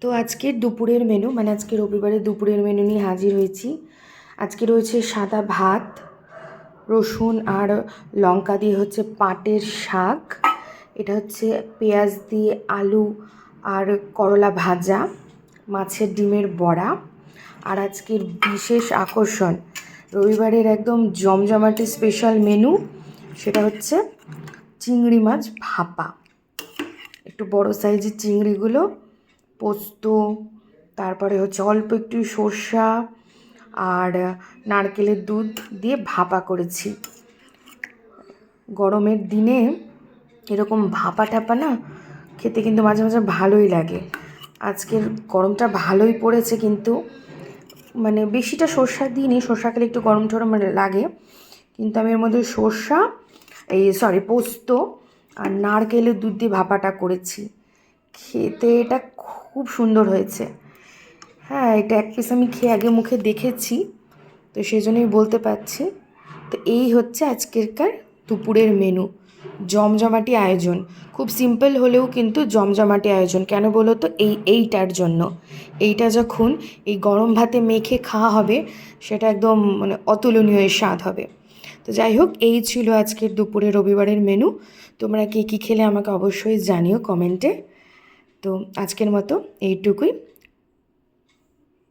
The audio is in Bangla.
তো আজকের দুপুরের মেনু মানে আজকে রবিবারের দুপুরের মেনু নিয়ে হাজির হয়েছি। আজকে রয়েছে সাদা ভাত, রসুন আর লঙ্কা দিয়ে হচ্ছে পাটের শাক, এটা হচ্ছে পেঁয়াজ দিয়ে আলু আর করলা ভাজা, মাছের ডিমের বড়া, আর আজকের বিশেষ আকর্ষণ রবিবারের একদম জমজমাটি স্পেশাল মেনু, সেটা হচ্ছে চিংড়ি মাছ ভাপা। একটু বড় সাইজের চিংড়িগুলো পোস্ত, তারপরে হচ্ছে অল্প একটু সর্ষা আর নারকেলের দুধ দিয়ে ভাপা করেছি। গরমের দিনে এরকম ভাপা টাপা না খেতে কিন্তু মাঝে মাঝে ভালোই লাগে। আজকের গরমটা ভালোই পড়েছে, কিন্তু মানে বেশিটা সর্ষা দিইনি, সর্ষা খেলে একটু গরম টরম লাগে, কিন্তু আমি এর মধ্যে পোস্ত আর নারকেলের দুধ দিয়ে ভাপাটা করেছি। খেতে এটা খুব সুন্দর হয়েছে। হ্যাঁ, এটা এক পিস আমি খেয়ে আগে মুখে দেখেছি, তো সেই জন্যই বলতে পারছি। তো এই হচ্ছে আজকেরকার দুপুরের মেনু, জমজমাটি আয়োজন। খুব সিম্পল হলেও কিন্তু জমজমাটি আয়োজন। কেন বলো তো? এইটার জন্য। এইটা যখন এই গরম ভাতে মেখে খাওয়া হবে, সেটা একদম মানে অতুলনীয় স্বাদ হবে। তো যাই হোক, এই ছিল আজকের দুপুরে রবিবারের মেনু। তোমরা কে কী খেলে আমাকে অবশ্যই জানিও কমেন্টে। তো আজকের মতো এইটুকুই।